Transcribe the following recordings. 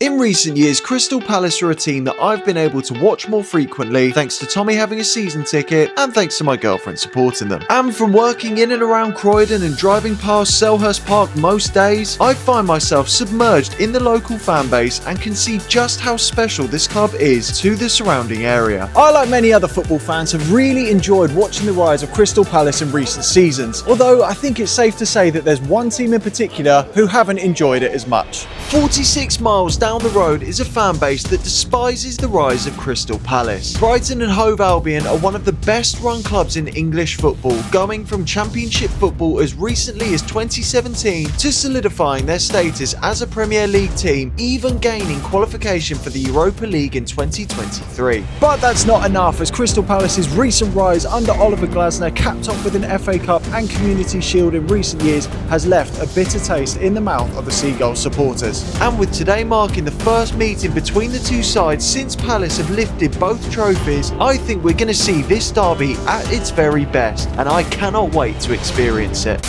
In recent years, Crystal Palace are a team that I've been able to watch more frequently thanks to Tommy having a season ticket and thanks to my girlfriend supporting them. And from working in and around Croydon and driving past Selhurst Park most days, I find myself submerged in the local fan base and can see just how special this club is to the surrounding area. I, like many other football fans, have really enjoyed watching the rise of Crystal Palace in recent seasons, although I think it's safe to say that there's one team in particular who haven't enjoyed it as much. 46 miles down the road is a fan base that despises the rise of Crystal Palace. Brighton and Hove Albion are one of the best run clubs in English football, going from Championship football as recently as 2017 to solidifying their status as a Premier League team, even gaining qualification for the Europa League in 2023. But that's not enough, as Crystal Palace's recent rise under Oliver Glasner, capped off with an FA Cup and Community Shield in recent years, has left a bitter taste in the mouth of the Seagulls supporters. And with today marking the first meeting between the two sides since Palace have lifted both trophies, I think we're going to see this derby at its very best, and I cannot wait to experience it.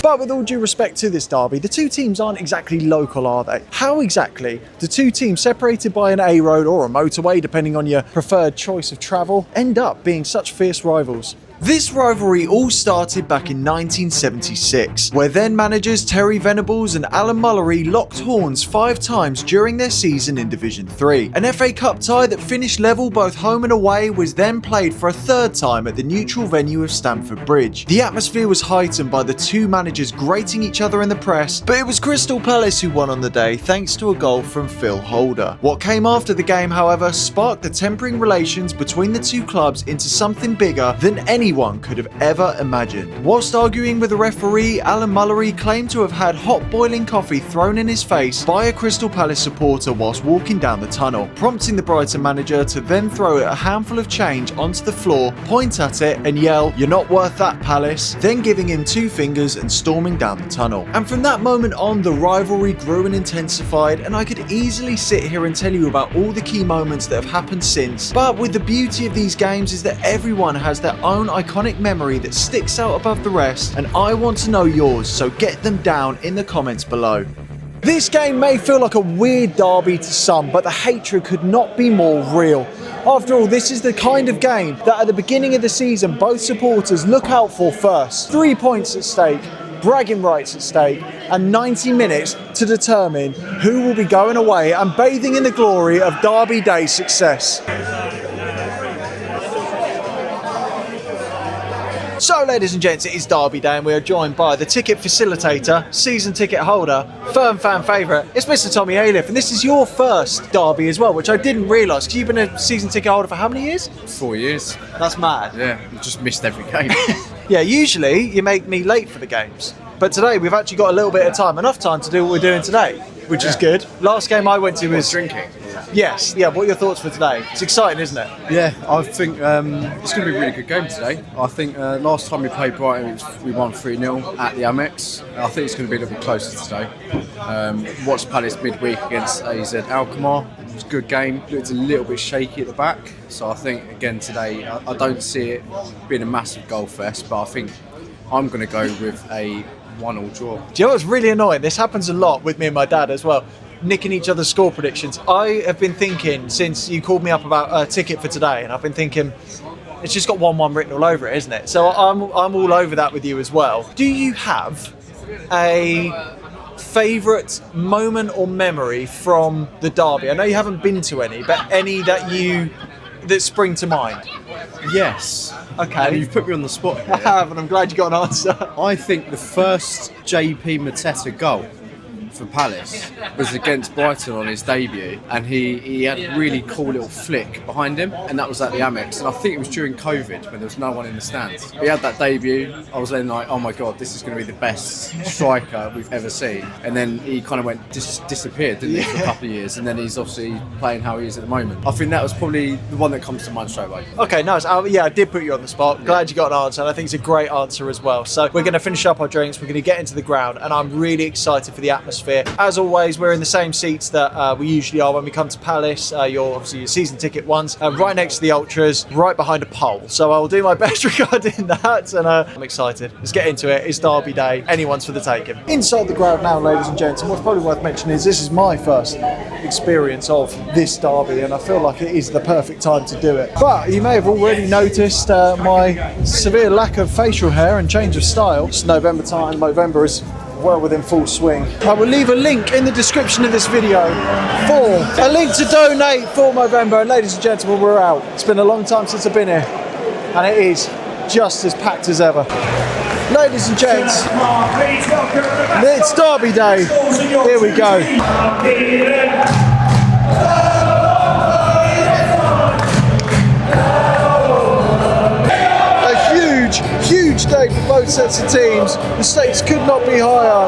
But with all due respect to this derby, the two teams aren't exactly local, are they? How exactly do two teams separated by an A road or a motorway, depending on your preferred choice of travel, end up being such fierce rivals? This rivalry all started back in 1976, where then managers Terry Venables and Alan Mullery locked horns 5 times during their season in Division 3. An FA Cup tie that finished level both home and away was then played for a 3rd time at the neutral venue of Stamford Bridge. The atmosphere was heightened by the two managers grating each other in the press, but it was Crystal Palace who won on the day thanks to a goal from Phil Holder. What came after the game, however, sparked the tempering relations between the two clubs into something bigger than anyone could have ever imagined. Whilst arguing with the referee, Alan Mullery claimed to have had hot boiling coffee thrown in his face by a Crystal Palace supporter whilst walking down the tunnel, prompting the Brighton manager to then throw a handful of change onto the floor, point at it and yell, "You're not worth that, Palace," then giving him 2 fingers and storming down the tunnel. And from that moment on, the rivalry grew and intensified, and I could easily sit here and tell you about all the key moments that have happened since. But with the beauty of these games is that everyone has their own iconic memory that sticks out above the rest, and I want to know yours, so get them down in the comments below. This game may feel like a weird derby to some, but the hatred could not be more real. After all, this is the kind of game that at the beginning of the season both supporters look out for first. 3 points at stake, bragging rights at stake, and 90 minutes to determine who will be going away and bathing in the glory of Derby Day success. So ladies and gents, it is Derby Day and we are joined by the ticket facilitator, season ticket holder, firm fan favourite, it's Mr. Tommy Aliff, and this is your first derby as well, which I didn't realise, because you've been a season ticket holder for how many years? 4 years. That's mad. Yeah, I've just missed every game. Yeah, usually you make me late for the games, but today we've actually got a little bit of time, enough time to do what we're doing today, which is good. Last game I went to was... drinking. Yes, yeah, what are your thoughts for today? It's exciting, isn't it? Yeah, I think it's going to be a really good game today. I think last time we played Brighton, we won 3-0 at the Amex. I think it's going to be a little bit closer today. Watched Palace midweek against AZ Alkmaar. It was a good game. It's a little bit shaky at the back. So I think, again, today, I don't see it being a massive goal fest, but I think I'm going to go with a 1-1 draw. Do you know what's really annoying? This happens a lot with me and my dad as well. Nicking each other's score predictions. I have been thinking since you called me up about a ticket for today, and I've been thinking it's just got 1-1 written all over it, isn't it? So I'm all over that with you as well. Do you have a favourite moment or memory from the derby? I know you haven't been to any, but any that spring to mind? Yes. Okay. And you've put me on the spot here. I have, and I'm glad you got an answer. I think the first JP Mateta goal for Palace was against Brighton on his debut, and he had a really cool little flick behind him, and that was at the Amex, and I think it was during COVID when there was no one in the stands. He had that debut. I was then like, oh my god, this is going to be the best striker we've ever seen, and then he kind of went disappeared, didn't he, for a couple of years, and then he's obviously playing how he is at the moment. I think that was probably the one that comes to mind straight away. Okay, nice. Yeah, I did put you on the spot. Glad you got an answer, and I think it's a great answer as well. So we're going to finish up our drinks, we're going to get into the ground, and I'm really excited for the atmosphere atmosphere. As always, we're in the same seats that we usually are when we come to Palace. You're obviously your season ticket ones, right next to the Ultras, right behind a pole. So I'll do my best regarding that, and I'm excited. Let's get into it. It's Derby Day. Anyone's for the taking. Inside the ground now, ladies and gents, and what's probably worth mentioning is this is my first experience of this derby, and I feel like it is the perfect time to do it. But you may have already noticed my severe lack of facial hair and change of style. It's November time. November is well within full swing. I will leave a link in the description of this video for a link to donate for November. And ladies and gentlemen, we're out. It's been a long time since I've been here, and it is just as packed as ever. Ladies and gents, it's Derby Day. Here we go. Huge day for both sets of teams. The stakes could not be higher.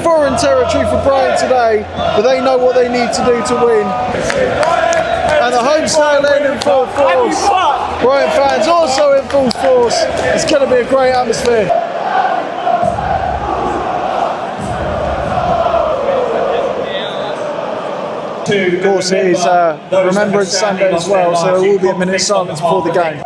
Foreign territory for Brighton today, but they know what they need to do to win. And the home style end in full force. Brighton fans also in full force. It's going to be a great atmosphere. Of course, it is Remembrance Sunday as well, so there will be a minute's silence before the game.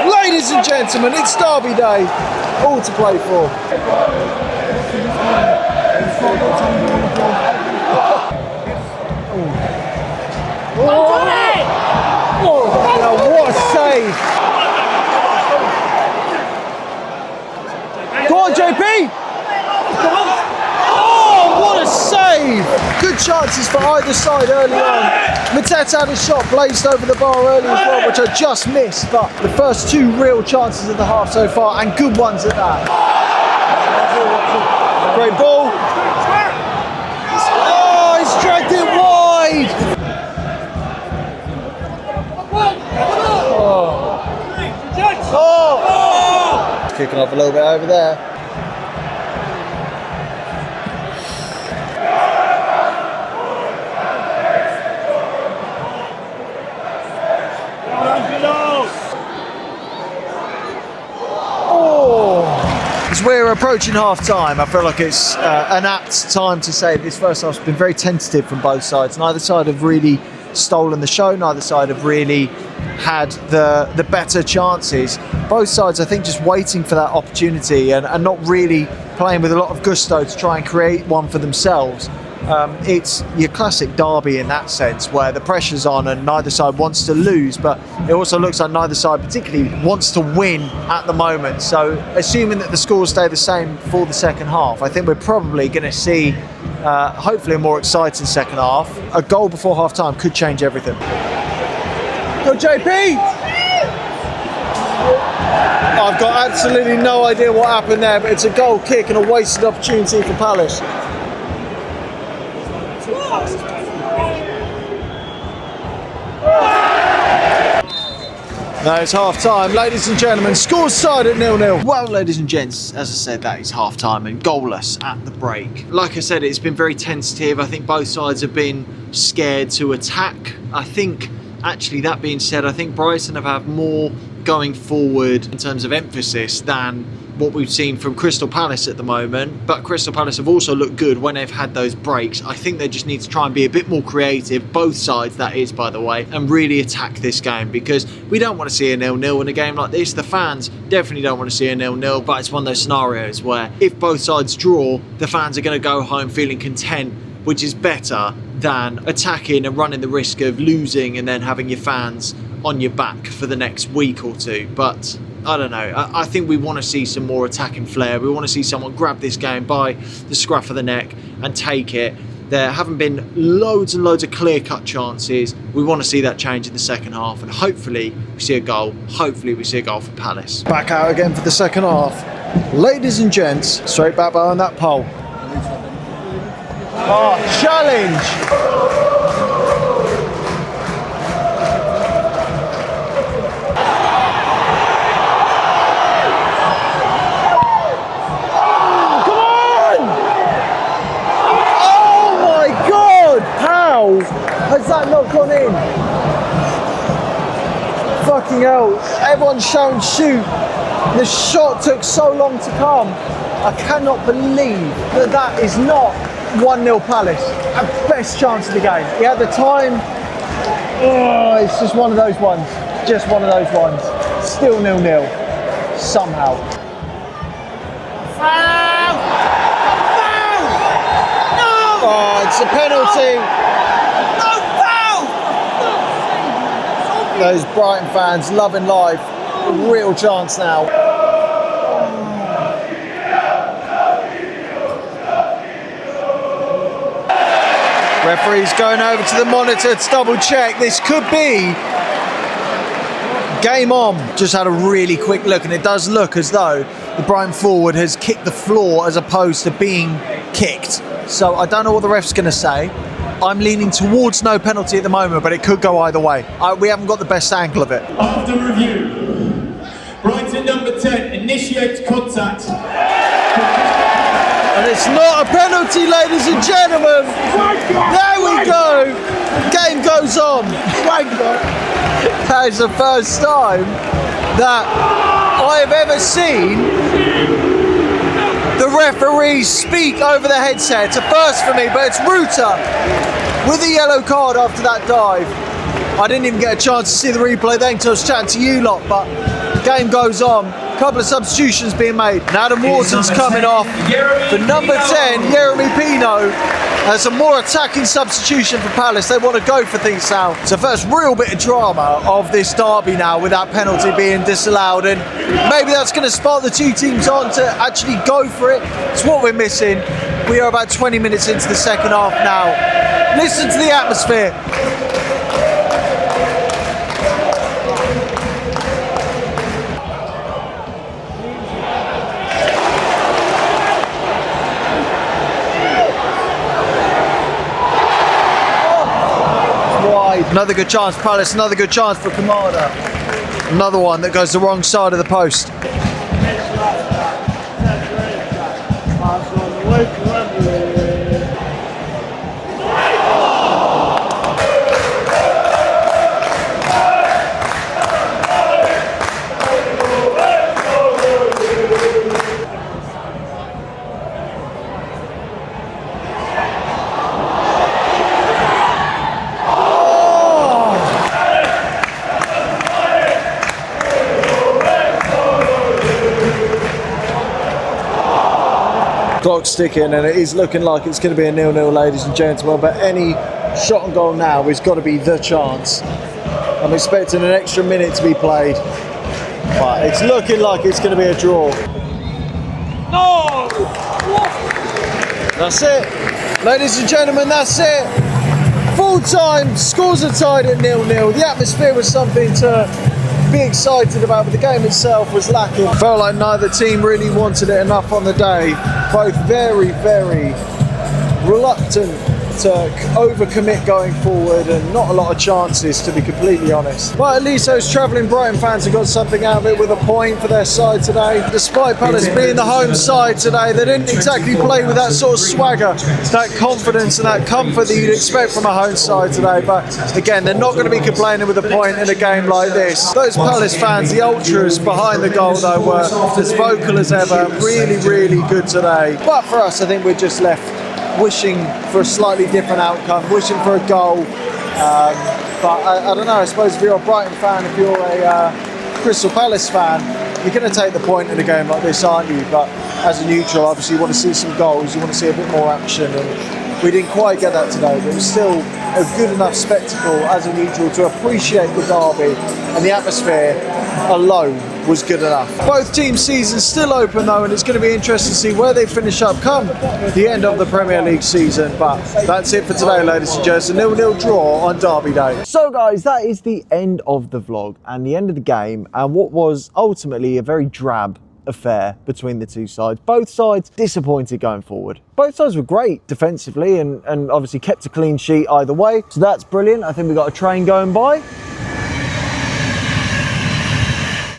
Ladies and gentlemen, it's Derby Day, all to play for. Now what a save! Go on, JP! Oh, what a save! Good chances for either side early on. Mateta had a shot blazed over the bar early as well, which I just missed, but the first two real chances of the half so far, and good ones at that. Great ball. Oh, he's dragged it wide. Oh. Kicking off a little bit over there. As we're approaching half time, I feel like it's an apt time to say this first half's been very tentative from both sides. Neither side have really stolen the show, neither side have really had the better chances. Both sides, I think, just waiting for that opportunity and not really playing with a lot of gusto to try and create one for themselves. It's your classic derby in that sense, where the pressure's on and neither side wants to lose, but it also looks like neither side particularly wants to win at the moment. So assuming that the scores stay the same for the second half, I think we're probably going to see hopefully a more exciting second half. A goal before half time could change everything. Go JP! I've got absolutely no idea what happened there, but it's a goal kick and a wasted opportunity for Palace. No, it's half time, ladies and gentlemen. Scores side at 0-0. Well, ladies and gents, as I said, that is half time and goalless at the break. Like I said, it's been very tentative. I think both sides have been scared to attack. I think, actually, that being said, I think Brighton have had more going forward in terms of emphasis than what we've seen from Crystal Palace at the moment. But Crystal Palace have also looked good when they've had those breaks. I think they just need to try and be a bit more creative, both sides that is, by the way, and really attack this game, because we don't want to see a 0-0 in a game like this. The fans definitely don't want to see a 0-0, but it's one of those scenarios where if both sides draw, the fans are going to go home feeling content, which is better than attacking and running the risk of losing and then having your fans on your back for the next week or two. But I don't know, I think we want to see some more attacking flair. We want to see someone grab this game by the scruff of the neck and take it. There haven't been loads and loads of clear-cut chances. We want to see that change in the second half, and hopefully we see a goal. Hopefully we see a goal for Palace. Back out again for the second half. Ladies and gents, straight back behind that pole. Oh, challenge! Has that not gone in? Fucking hell. Everyone's shouting shoot. The shot took so long to come. I cannot believe that that is not 1-0 Palace. Our best chance of the game. He had the time. Oh, it's just one of those ones. Just one of those ones. Still 0-0. Somehow. Foul! Foul! No! Oh, it's a penalty. Those Brighton fans loving life. A real chance now. Referee's going over to the monitor to double check. This could be game on. Just had a really quick look, and it does look as though the Brighton forward has kicked the floor as opposed to being kicked. So I don't know what the ref's going to say. I'm leaning towards no penalty at the moment, but it could go either way. We haven't got the best angle of it. After review, Brighton number 10 initiates contact. And it's not a penalty, ladies and gentlemen. There we go. Game goes on. That is the first time that I have ever seen the referees speak over the headset. It's a first for me, but it's Ruta with a yellow card after that dive. I didn't even get a chance to see the replay then until I was chatting to you lot, but the game goes on. A couple of substitutions being made. And Adam Wharton's coming off for number 10, Jeremy Pino. As a more attacking substitution for Palace. They want to go for things now. It's the first real bit of drama of this derby now, with that penalty being disallowed, and maybe that's going to spark the two teams on to actually go for it. It's what we're missing. We are about 20 minutes into the second half now. Listen to the atmosphere. Another good chance for Palace, another good chance for Kamada. Another one that goes the wrong side of the post. Clock's ticking, and it is looking like it's going to be a 0-0, ladies and gentlemen, but any shot on goal now has got to be the chance. I'm expecting an extra minute to be played, but it's looking like it's going to be a draw. No! That's it, ladies and gentlemen, that's it. Full time, scores are tied at 0-0. The atmosphere was something to be excited about, but the game itself was lacking. Felt like neither team really wanted it enough on the day. Both very, very reluctant to overcommit going forward, and not a lot of chances, to be completely honest. But at least those travelling Brighton fans have got something out of it with a point for their side today. Despite Palace being the home side today, they didn't exactly play with that sort of swagger, that confidence and that comfort that you'd expect from a home side today. But again, they're not going to be complaining with a point in a game like this. Those Palace fans, the ultras behind the goal though, were as vocal as ever. Really, really good today. But for us, I think we're just left wishing for a slightly different outcome, wishing for a goal. But I don't know, I suppose if you're a Brighton fan, if you're a Crystal Palace fan, you're going to take the point in a game like this, aren't you? But as a neutral, obviously you want to see some goals, you want to see a bit more action, and We didn't quite get that today, but it was still a good enough spectacle as a neutral to appreciate the derby, and the atmosphere alone was good enough. Both teams' seasons still open though, and it's going to be interesting to see where they finish up come the end of the Premier League season. But that's it for today, ladies and gents. A 0-0 draw on Derby Day. So guys, that is the end of the vlog and the end of the game, and what was ultimately a very drab affair between the two sides. Both sides disappointed going forward. Both sides were great defensively and obviously kept a clean sheet either way. So that's brilliant. I think we got a train going by.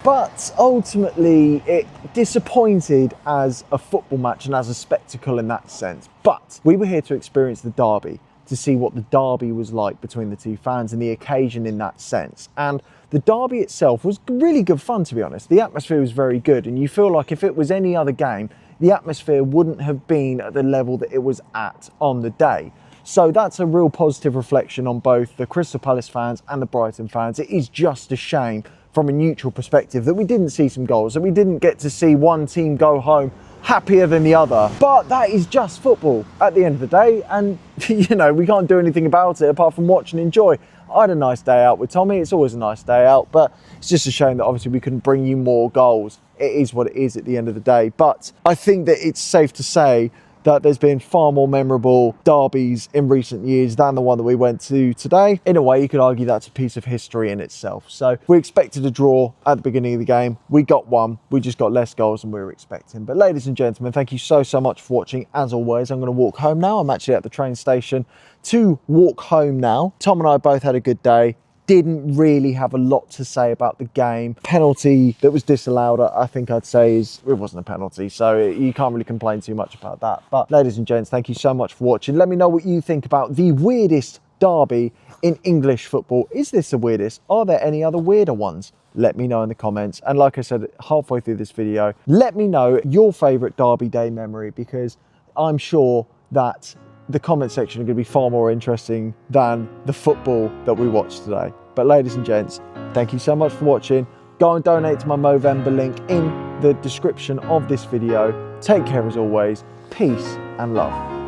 But ultimately, it disappointed as a football match and as a spectacle in that sense. But we were here to experience the derby, to see what the derby was like between the two fans and the occasion in that sense. And the derby itself was really good fun, to be honest. The atmosphere was very good, and you feel like if it was any other game, the atmosphere wouldn't have been at the level that it was at on the day. So that's a real positive reflection on both the Crystal Palace fans and the Brighton fans. It is just a shame from a neutral perspective that we didn't see some goals, that we didn't get to see one team go home happier than the other. But that is just football at the end of the day, and you know, we can't do anything about it apart from watch and enjoy. I had a nice day out with Tommy. It's always a nice day out, but it's just a shame that obviously we couldn't bring you more goals. It is what it is at the end of the day. But I think that it's safe to say that there's been far more memorable derbies in recent years than the one that we went to today. In a way, you could argue that's a piece of history in itself. So we expected a draw at the beginning of the game. We got one. We just got less goals than we were expecting. But ladies and gentlemen, thank you so much for watching. As always, I'm going to walk home now. I'm actually at the train station to walk home now. Tom and I both had a good day. Didn't really have a lot to say about the game. Penalty that was disallowed, I think I'd say it wasn't a penalty, so you can't really complain too much about that. But ladies and gents, thank you so much for watching. Let me know what you think about the weirdest derby in English football. Is this the weirdest? Are there any other weirder ones? Let me know in the comments. And like I said halfway through this video, let me know your favourite Derby Day memory, because I'm sure that the comment section are going to be far more interesting than the football that we watched today. But ladies and gents, thank you so much for watching. Go and donate to my Movember link in the description of this video. Take care as always. Peace and love.